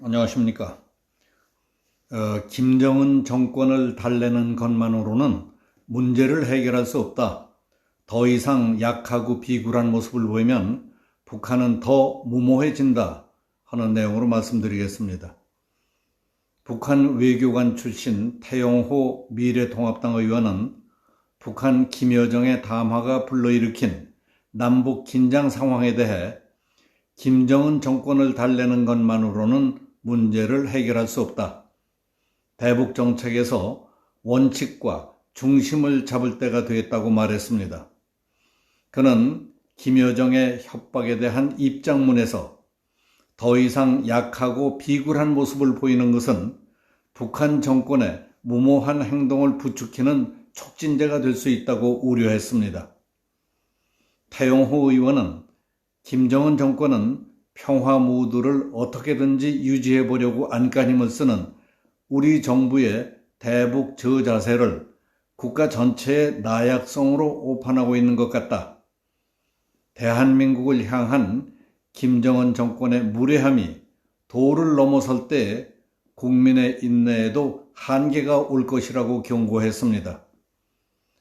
안녕하십니까. 김정은 정권을 달래는 것만으로는 문제를 해결할 수 없다. 더 이상 약하고 비굴한 모습을 보이면 북한은 더 무모해진다 하는 내용으로 말씀드리겠습니다. 북한 외교관 출신 태영호 미래통합당 의원은 북한 김여정의 담화가 불러일으킨 남북 긴장 상황에 대해 김정은 정권을 달래는 것만으로는 문제를 해결할 수 없다. 대북 정책에서 원칙과 중심을 잡을 때가 되었다고 말했습니다. 그는 김여정의 협박에 대한 입장문에서 더 이상 약하고 비굴한 모습을 보이는 것은 북한 정권의 무모한 행동을 부추기는 촉진제가 될 수 있다고 우려했습니다. 태영호 의원은 김정은 정권은 평화 무드를 어떻게든지 유지해 보려고 안간힘을 쓰는 우리 정부의 대북 저자세를 국가 전체의 나약성으로 오판하고 있는 것 같다. 대한민국을 향한 김정은 정권의 무례함이 도를 넘어설 때 국민의 인내에도 한계가 올 것이라고 경고했습니다.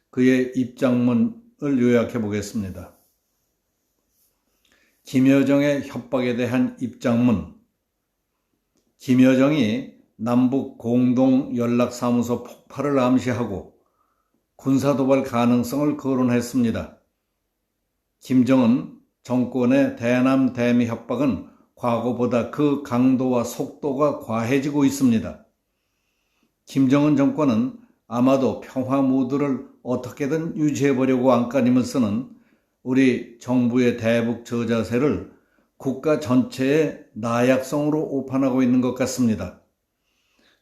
그의 입장문을 요약해 보겠습니다. 김여정의 협박에 대한 입장문. 김여정이 남북 공동연락사무소 폭파를 암시하고 군사도발 가능성을 거론했습니다. 김정은 정권의 대남 대미 협박은 과거보다 그 강도와 속도가 과해지고 있습니다. 김정은 정권은 아마도 평화 무드를 어떻게든 유지해보려고 안간힘을 쓰는 우리 정부의 대북 저자세를 국가 전체의 나약성으로 오판하고 있는 것 같습니다.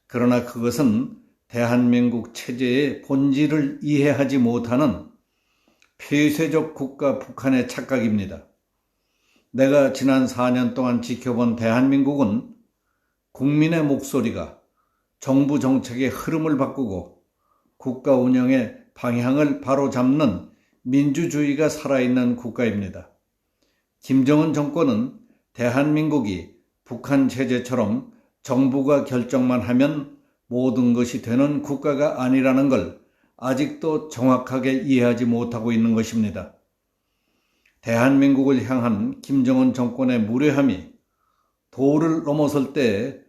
그러나 그것은 대한민국 체제의 본질을 이해하지 못하는 폐쇄적 국가 북한의 착각입니다. 내가 지난 4년 동안 지켜본 대한민국은 국민의 목소리가 정부 정책의 흐름을 바꾸고 국가 운영의 방향을 바로잡는 민주주의가 살아있는 국가입니다. 김정은 정권은 대한민국이 북한 체제처럼 정부가 결정만 하면 모든 것이 되는 국가가 아니라는 걸 아직도 정확하게 이해하지 못하고 있는 것입니다. 대한민국을 향한 김정은 정권의 무례함이 도를 넘어설 때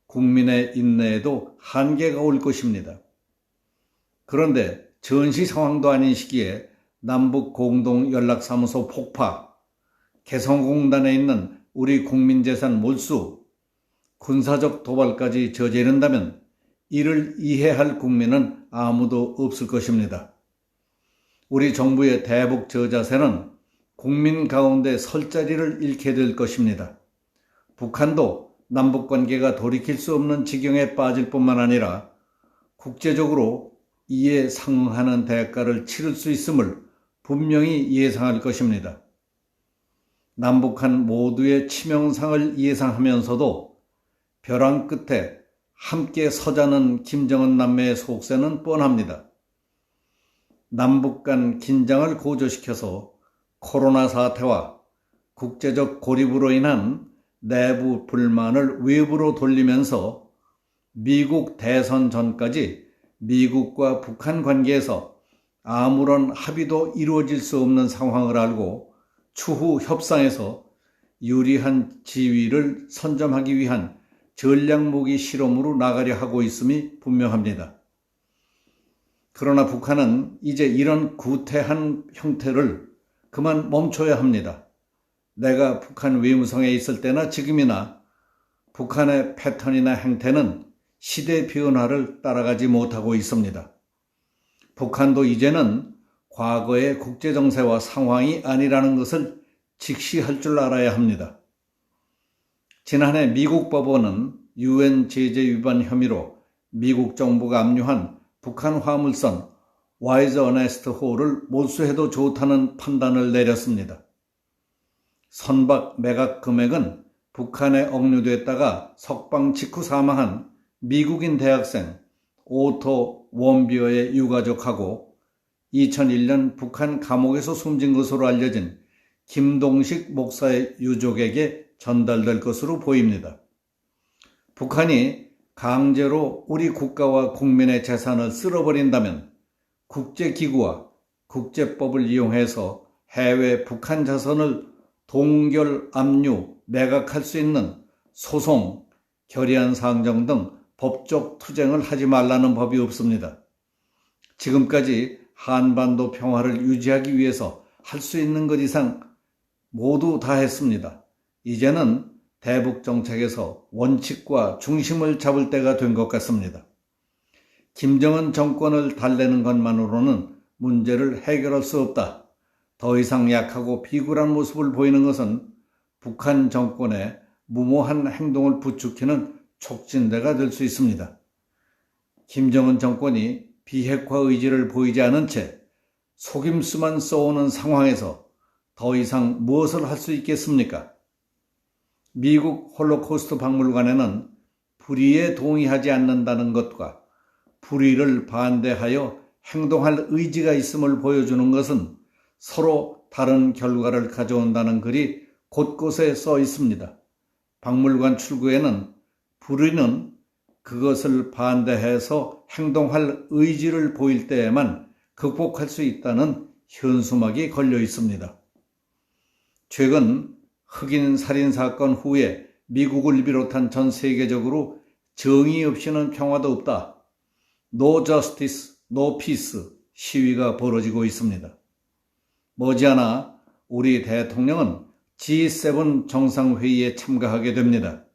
국민의 인내에도 한계가 올 것입니다. 그런데 전시 상황도 아닌 시기에 남북 공동연락사무소 폭파, 개성공단에 있는 우리 국민재산 몰수, 군사적 도발까지 저지른다면 이를 이해할 국민은 아무도 없을 것입니다. 우리 정부의 대북 저자세는 국민 가운데 설 자리를 잃게 될 것입니다. 북한도 남북관계가 돌이킬 수 없는 지경에 빠질 뿐만 아니라 국제적으로 이에 상응하는 대가를 치를 수 있음을 분명히 예상할 것입니다. 남북한 모두의 치명상을 예상하면서도 벼랑 끝에 함께 서자는 김정은 남매의 속세는 뻔합니다. 남북 간 긴장을 고조시켜서 코로나 사태와 국제적 고립으로 인한 내부 불만을 외부로 돌리면서 미국 대선 전까지 미국과 북한 관계에서 아무런 합의도 이루어질 수 없는 상황을 알고 추후 협상에서 유리한 지위를 선점하기 위한 전략무기 실험으로 나가려 하고 있음이 분명합니다. 그러나 북한은 이제 이런 구태한 형태를 그만 멈춰야 합니다. 내가 북한 외무성에 있을 때나 지금이나 북한의 패턴이나 행태는 시대 변화를 따라가지 못하고 있습니다. 북한도 이제는 과거의 국제정세와 상황이 아니라는 것을 직시할 줄 알아야 합니다. 지난해 미국 법원은 UN 제재 위반 혐의로 미국 정부가 압류한 북한 화물선 와이즈 어네스트 호를 몰수해도 좋다는 판단을 내렸습니다. 선박 매각 금액은 북한에 억류됐다가 석방 직후 사망한 미국인 대학생 오토 원비어의 유가족하고 2001년 북한 감옥에서 숨진 것으로 알려진 김동식 목사의 유족에게 전달될 것으로 보입니다. 북한이 강제로 우리 국가와 국민의 재산을 쓸어버린다면 국제기구와 국제법을 이용해서 해외 북한 자산을 동결, 압류, 매각할 수 있는 소송, 결의안 상정 등 법적 투쟁을 하지 말라는 법이 없습니다. 지금까지 한반도 평화를 유지하기 위해서 할 수 있는 것 이상 모두 다 했습니다. 이제는 대북 정책에서 원칙과 중심을 잡을 때가 된 것 같습니다. 김정은 정권을 달래는 것만으로는 문제를 해결할 수 없다. 더 이상 약하고 비굴한 모습을 보이는 것은 북한 정권의 무모한 행동을 부추기는 촉진대가 될 수 있습니다. 김정은 정권이 비핵화 의지를 보이지 않은 채 속임수만 써오는 상황에서 더 이상 무엇을 할 수 있겠습니까? 미국 홀로코스트 박물관에는 불의에 동의하지 않는다는 것과 불의를 반대하여 행동할 의지가 있음을 보여주는 것은 서로 다른 결과를 가져온다는 글이 곳곳에 써 있습니다. 박물관 출구에는 불의는 그것을 반대해서 행동할 의지를 보일 때에만 극복할 수 있다는 현수막이 걸려 있습니다. 최근 흑인 살인 사건 후에 미국을 비롯한 전 세계적으로 정의 없이는 평화도 없다. No justice, no peace 시위가 벌어지고 있습니다. 머지않아 우리 대통령은 G7 정상회의에 참가하게 됩니다.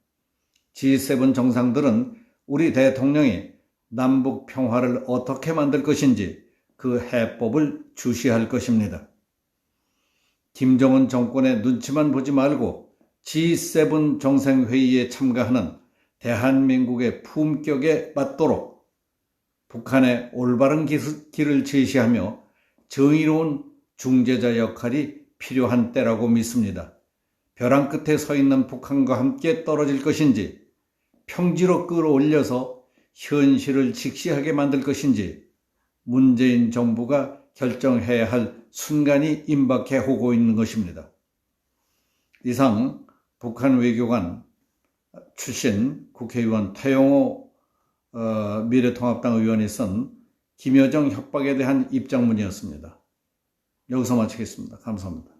G7 정상들은 우리 대통령이 남북 평화를 어떻게 만들 것인지 그 해법을 주시할 것입니다. 김정은 정권의 눈치만 보지 말고 G7 정상회의에 참가하는 대한민국의 품격에 맞도록 북한의 올바른 길을 제시하며 정의로운 중재자 역할이 필요한 때라고 믿습니다. 벼랑 끝에 서 있는 북한과 함께 떨어질 것인지 평지로 끌어올려서 현실을 직시하게 만들 것인지 문재인 정부가 결정해야 할 순간이 임박해 오고 있는 것입니다. 이상 북한 외교관 출신 국회의원 태영호 미래통합당 의원이 쓴 김여정 협박에 대한 입장문이었습니다. 여기서 마치겠습니다. 감사합니다.